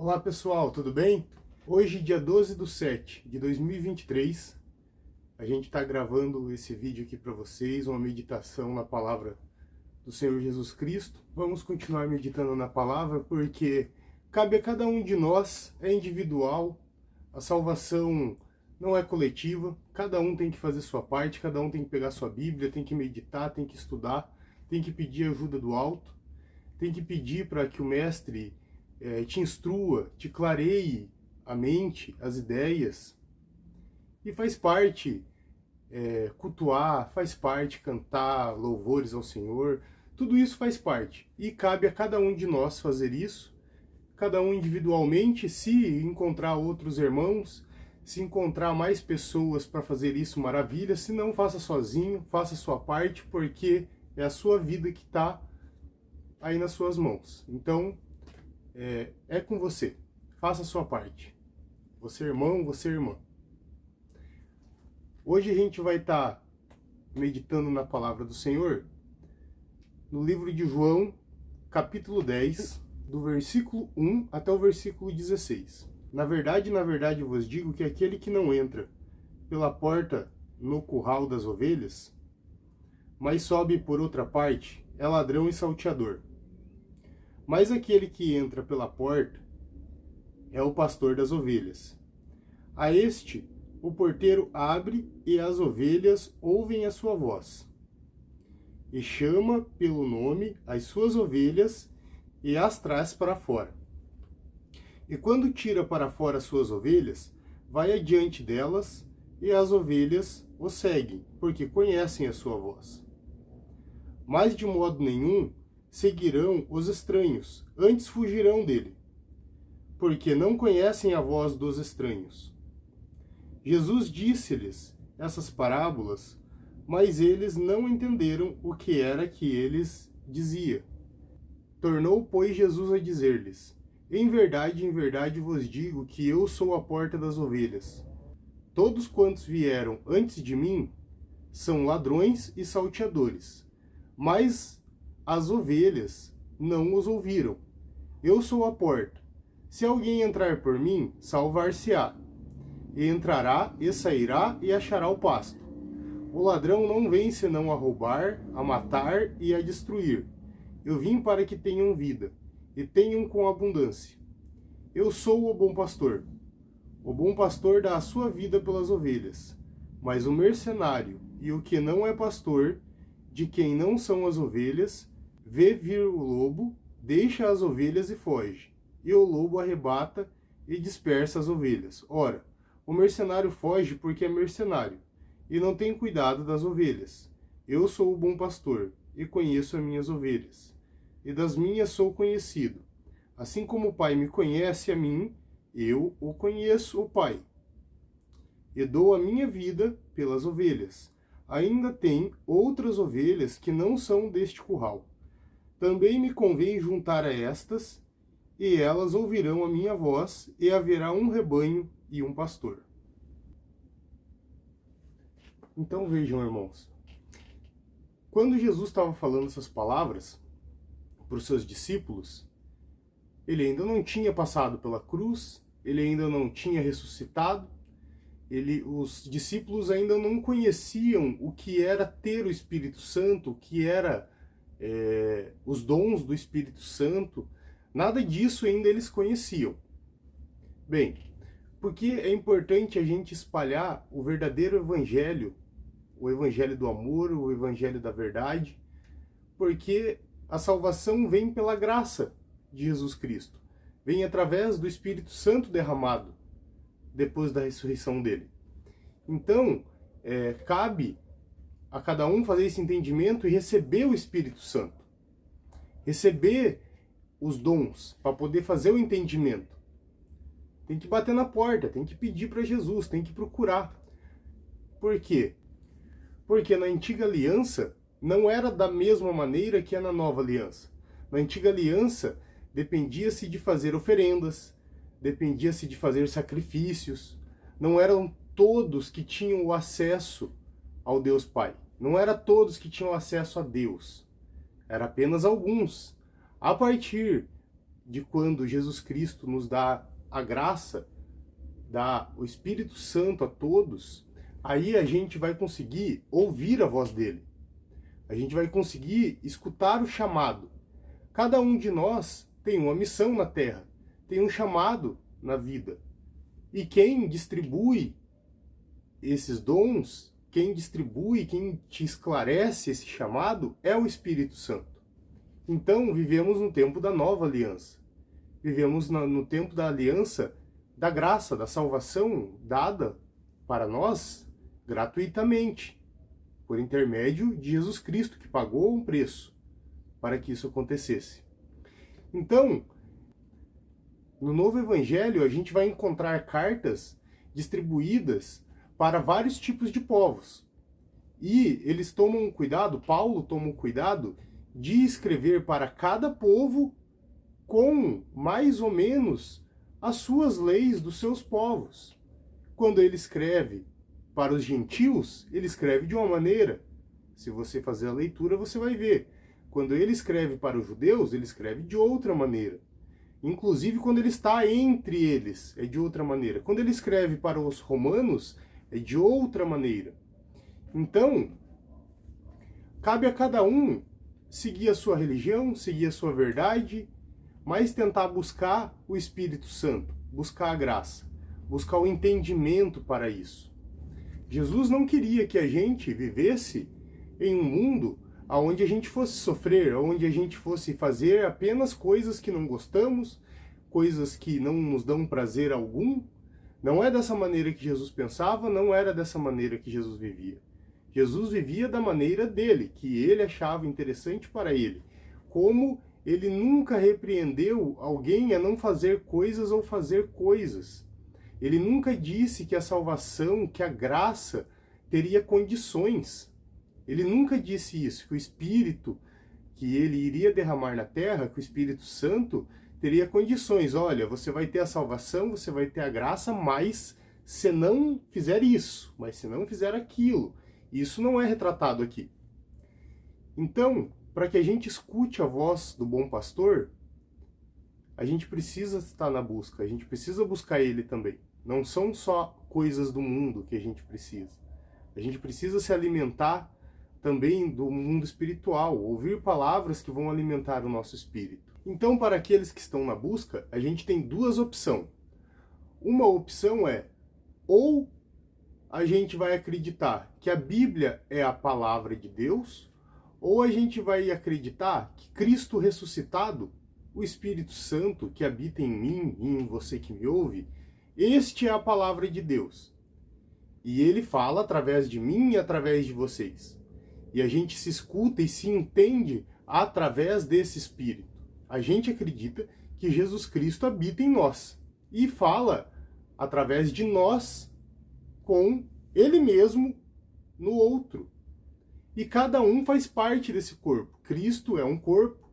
Olá pessoal, tudo bem? Hoje, dia 12/7/2023, a gente está gravando esse vídeo aqui para vocês, uma meditação na palavra do Senhor Jesus Cristo. Vamos continuar meditando na palavra porque cabe a cada um de nós, é individual, a salvação não é coletiva, cada um tem que fazer sua parte, cada um tem que pegar sua Bíblia, tem que meditar, tem que estudar, tem que pedir ajuda do alto, tem que pedir para que o Mestre te instrua, te clareie a mente, as ideias. E faz parte cultuar, faz parte cantar louvores ao Senhor, tudo isso faz parte. E cabe a cada um de nós fazer isso, cada um individualmente. Se encontrar outros irmãos, se encontrar mais pessoas para fazer isso, maravilha. Se não, faça sozinho, faça a sua parte, porque é a sua vida que está aí nas suas mãos. Então, é com você. Faça a sua parte. Você é irmão, você é irmã. Hoje a gente vai estar meditando na palavra do Senhor, no livro de João, capítulo 10, do versículo 1 até o versículo 16. Na verdade, vos digo que aquele que não entra pela porta no curral das ovelhas, mas sobe por outra parte, é ladrão e salteador. Mas aquele que entra pela porta é o pastor das ovelhas. A este o porteiro abre e as ovelhas ouvem a sua voz. E chama pelo nome as suas ovelhas e as traz para fora. E quando tira para fora as suas ovelhas, vai adiante delas, e as ovelhas o seguem, porque conhecem a sua voz. Mas de modo nenhum seguirão os estranhos, antes fugirão dele, porque não conhecem a voz dos estranhos. Jesus disse-lhes essas parábolas, mas eles não entenderam o que era que eles dizia. Tornou, pois, Jesus a dizer-lhes: em verdade vos digo que eu sou a porta das ovelhas. Todos quantos vieram antes de mim são ladrões e salteadores, mas as ovelhas não os ouviram. Eu sou a porta. Se alguém entrar por mim, salvar-se-á. E entrará e sairá e achará o pasto. O ladrão não vem senão a roubar, a matar e a destruir. Eu vim para que tenham vida, e tenham com abundância. Eu sou o bom pastor. O bom pastor dá a sua vida pelas ovelhas. Mas o mercenário e o que não é pastor, de quem não são as ovelhas, vê vir o lobo, deixa as ovelhas e foge. E o lobo arrebata e dispersa as ovelhas. Ora, o mercenário foge porque é mercenário, e não tem cuidado das ovelhas. Eu sou o bom pastor, e conheço as minhas ovelhas, e das minhas sou conhecido. Assim como o Pai me conhece a mim, eu o conheço, o Pai. E dou a minha vida pelas ovelhas. Ainda tem outras ovelhas que não são deste curral. Também me convém juntar a estas, e elas ouvirão a minha voz, e haverá um rebanho e um pastor. Então vejam, irmãos, quando Jesus estava falando essas palavras para os seus discípulos, ele ainda não tinha passado pela cruz, ele ainda não tinha ressuscitado, os discípulos ainda não conheciam o que era ter o Espírito Santo, o que era os dons do Espírito Santo, nada disso ainda eles conheciam. Bem, porque é importante a gente espalhar o verdadeiro evangelho, o evangelho do amor, o evangelho da verdade, porque a salvação vem pela graça de Jesus Cristo, vem através do Espírito Santo derramado depois da ressurreição dele. Então, cabe a cada um fazer esse entendimento e receber o Espírito Santo, receber os dons para poder fazer o entendimento. Tem que bater na porta, tem que pedir para Jesus, tem que procurar. Por quê? Porque na antiga aliança não era da mesma maneira que é na nova aliança. Na antiga aliança dependia-se de fazer oferendas, dependia-se de fazer sacrifícios. Não eram todos que tinham o acesso ao Deus Pai. Não era todos que tinham acesso a Deus. Era apenas alguns. A partir de quando Jesus Cristo nos dá a graça, dá o Espírito Santo a todos, aí a gente vai conseguir ouvir a voz dele. A gente vai conseguir escutar o chamado. Cada um de nós tem uma missão na Terra, tem um chamado na vida. E quem distribui esses dons, quem distribui, quem te esclarece esse chamado é o Espírito Santo. Então, vivemos no tempo da nova aliança. Vivemos no tempo da aliança da graça, da salvação dada para nós gratuitamente, por intermédio de Jesus Cristo, que pagou um preço para que isso acontecesse. Então, no novo Evangelho, a gente vai encontrar cartas distribuídas para vários tipos de povos. E eles tomam cuidado, Paulo toma o cuidado de escrever para cada povo com mais ou menos as suas leis dos seus povos. Quando ele escreve para os gentios, ele escreve de uma maneira. Se você fazer a leitura, você vai ver. Quando ele escreve para os judeus, ele escreve de outra maneira. Inclusive, quando ele está entre eles, é de outra maneira. Quando ele escreve para os romanos, é de outra maneira. Então, cabe a cada um seguir a sua religião, seguir a sua verdade, mas tentar buscar o Espírito Santo, buscar a graça, buscar o entendimento para isso. Jesus não queria que a gente vivesse em um mundo onde a gente fosse sofrer, onde a gente fosse fazer apenas coisas que não gostamos, coisas que não nos dão prazer algum. Não é dessa maneira que Jesus pensava, não era dessa maneira que Jesus vivia. Jesus vivia da maneira dele, que ele achava interessante para ele. Como ele nunca repreendeu alguém a não fazer coisas ou fazer coisas. Ele nunca disse que a salvação, que a graça teria condições. Ele nunca disse isso, que o Espírito que ele iria derramar na terra, que o Espírito Santo teria condições. Olha, você vai ter a salvação, você vai ter a graça, mas se não fizer isso, mas se não fizer aquilo. Isso não é retratado aqui. Então, para que a gente escute a voz do bom pastor, a gente precisa estar na busca, a gente precisa buscar ele também. Não são só coisas do mundo que a gente precisa. A gente precisa se alimentar também do mundo espiritual, ouvir palavras que vão alimentar o nosso espírito. Então, para aqueles que estão na busca, a gente tem duas opções. Uma opção é, ou a gente vai acreditar que a Bíblia é a palavra de Deus, ou a gente vai acreditar que Cristo ressuscitado, o Espírito Santo que habita em mim e em você que me ouve, este é a palavra de Deus. E ele fala através de mim e através de vocês. E a gente se escuta e se entende através desse Espírito. A gente acredita que Jesus Cristo habita em nós e fala através de nós com ele mesmo no outro. E cada um faz parte desse corpo. Cristo é um corpo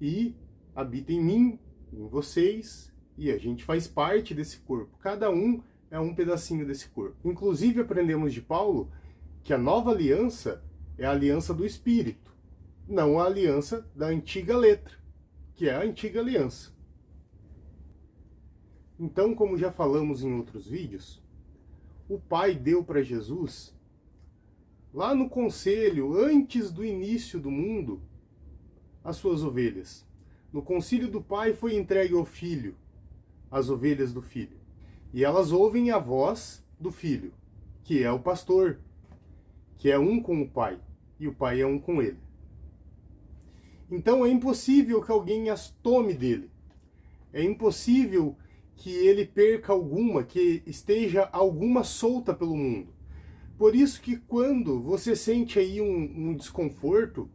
e habita em mim, em vocês, e a gente faz parte desse corpo. Cada um é um pedacinho desse corpo. Inclusive aprendemos de Paulo que a nova aliança é a aliança do Espírito, não a aliança da antiga letra, que é a antiga aliança. Então, como já falamos em outros vídeos, o Pai deu para Jesus, lá no conselho, antes do início do mundo, as suas ovelhas. No concílio do Pai foi entregue ao Filho, as ovelhas do Filho. E elas ouvem a voz do Filho, que é o pastor, que é um com o Pai, e o Pai é um com ele. Então é impossível que alguém as tome dele. É impossível que ele perca alguma, que esteja alguma solta pelo mundo. Por isso que quando você sente aí um desconforto,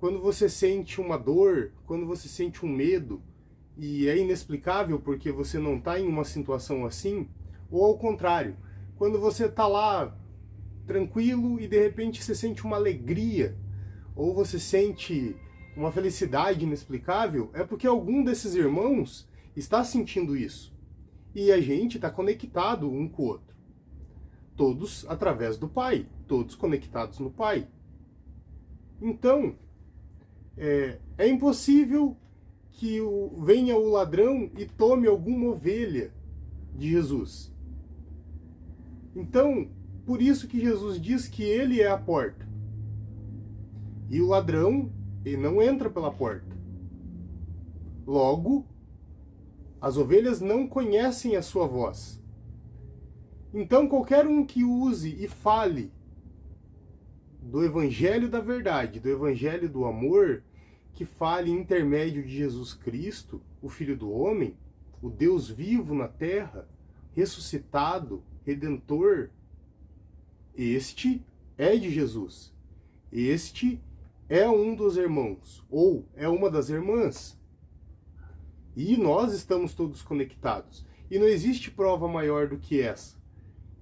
quando você sente uma dor, quando você sente um medo, e é inexplicável porque você não está em uma situação assim, ou ao contrário, quando você está lá tranquilo e de repente você sente uma alegria, ou você sente uma felicidade inexplicável, é porque algum desses irmãos está sentindo isso. E a gente está conectado um com o outro. Todos através do Pai, todos conectados no Pai. Então, é impossível que venha o ladrão e tome alguma ovelha de Jesus. Então, por isso que Jesus diz que ele é a porta. E o ladrão, ele não entra pela porta. Logo, as ovelhas não conhecem a sua voz. Então, qualquer um que use e fale do evangelho da verdade, do evangelho do amor, que fale em intermédio de Jesus Cristo, o Filho do Homem, o Deus vivo na terra, ressuscitado, redentor, este é de Jesus. Este é um dos irmãos, ou é uma das irmãs. E nós estamos todos conectados. E não existe prova maior do que essa,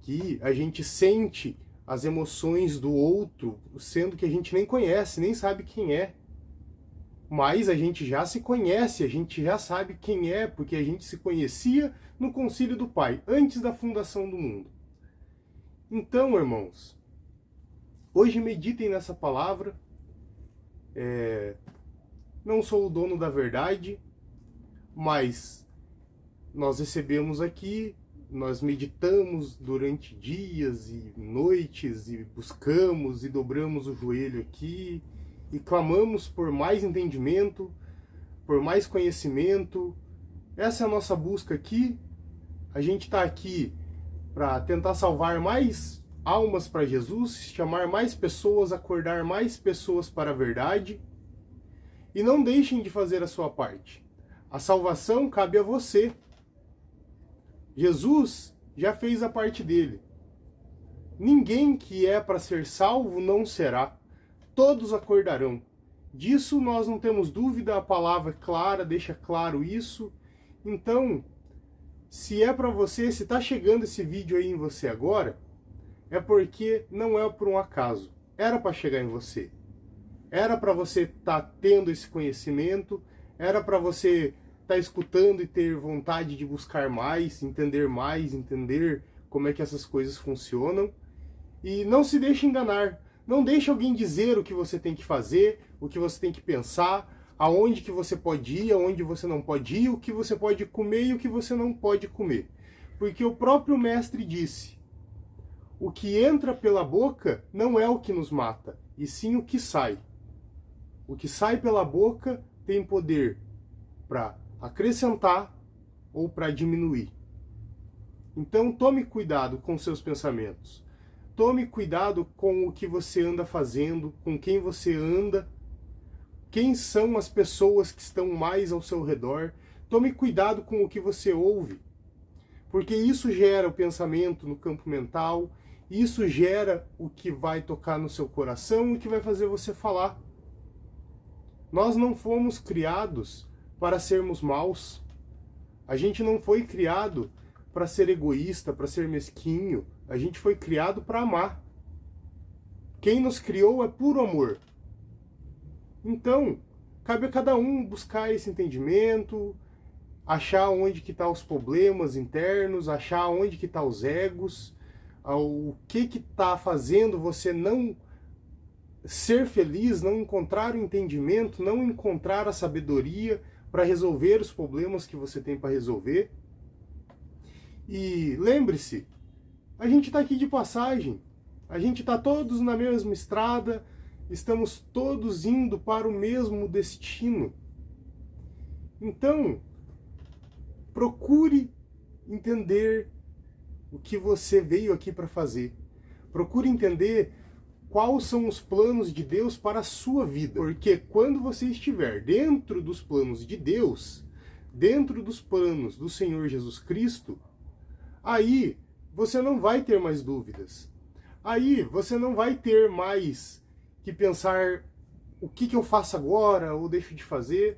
que a gente sente as emoções do outro, sendo que a gente nem conhece, nem sabe quem é. Mas a gente já se conhece, a gente já sabe quem é, porque a gente se conhecia no concílio do Pai, antes da fundação do mundo. Então, irmãos, hoje meditem nessa palavra. Não sou o dono da verdade, mas nós recebemos aqui, nós meditamos durante dias e noites, e buscamos e dobramos o joelho aqui, e clamamos por mais entendimento, por mais conhecimento. Essa é a nossa busca aqui. A gente está aqui para tentar salvar mais almas para Jesus, chamar mais pessoas, acordar mais pessoas para a verdade. E não deixem de fazer a sua parte. A salvação cabe a você. Jesus já fez a parte dele. Ninguém que é para ser salvo não será. Todos acordarão. Disso nós não temos dúvida, a palavra é clara, deixa claro isso. Então, se é para você, se está chegando esse vídeo aí em você agora, é porque não é por um acaso. Era para chegar em você. Era para você estar tendo esse conhecimento, era para você estar escutando e ter vontade de buscar mais, entender como é que essas coisas funcionam. E não se deixe enganar. Não deixe alguém dizer o que você tem que fazer, o que você tem que pensar, aonde que você pode ir, aonde você não pode ir, o que você pode comer e o que você não pode comer. Porque o próprio mestre disse: o que entra pela boca não é o que nos mata, e sim o que sai. O que sai pela boca tem poder para acrescentar ou para diminuir. Então tome cuidado com seus pensamentos. Tome cuidado com o que você anda fazendo, com quem você anda, quem são as pessoas que estão mais ao seu redor. Tome cuidado com o que você ouve, porque isso gera o pensamento no campo mental, isso gera o que vai tocar no seu coração e o que vai fazer você falar. Nós não fomos criados para sermos maus. A gente não foi criado para ser egoísta, para ser mesquinho. A gente foi criado para amar. Quem nos criou é puro amor. Então, cabe a cada um buscar esse entendimento, achar onde que estão os problemas internos, achar onde que estão os egos, o que está fazendo você não ser feliz, não encontrar o entendimento, não encontrar a sabedoria para resolver os problemas que você tem para resolver. E lembre-se, a gente está aqui de passagem, a gente está todos na mesma estrada, estamos todos indo para o mesmo destino. Então, procure entender o que você veio aqui para fazer. Procure entender quais são os planos de Deus para a sua vida. Porque quando você estiver dentro dos planos de Deus, dentro dos planos do Senhor Jesus Cristo, aí você não vai ter mais dúvidas. Aí você não vai ter mais que pensar o que eu faço agora ou deixo de fazer.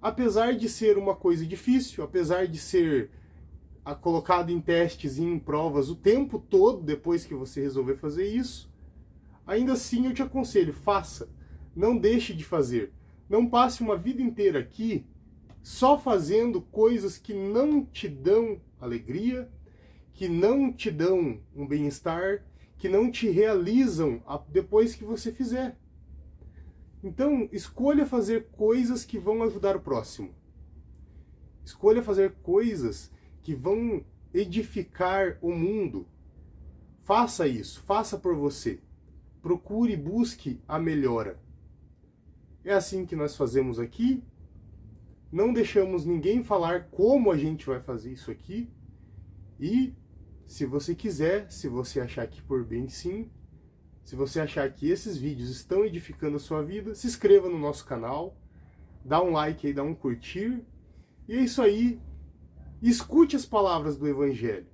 Apesar de ser uma coisa difícil, apesar de ser colocado em testes e em provas o tempo todo depois que você resolver fazer isso, ainda assim eu te aconselho, faça. Não deixe de fazer. Não passe uma vida inteira aqui só fazendo coisas que não te dão alegria, que não te dão um bem-estar, que não te realizam depois que você fizer. Então, escolha fazer coisas que vão ajudar o próximo. Escolha fazer coisas que vão edificar o mundo. Faça isso, faça por você. Procure e busque a melhora. É assim que nós fazemos aqui. Não deixamos ninguém falar como a gente vai fazer isso aqui. E, se você quiser, se você achar que por bem sim, se você achar que esses vídeos estão edificando a sua vida, se inscreva no nosso canal, dá um like aí, dá um curtir. E é isso aí. Escute as palavras do Evangelho.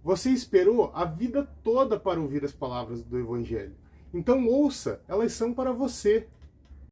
Você esperou a vida toda para ouvir as palavras do Evangelho. Então ouça, elas são para você.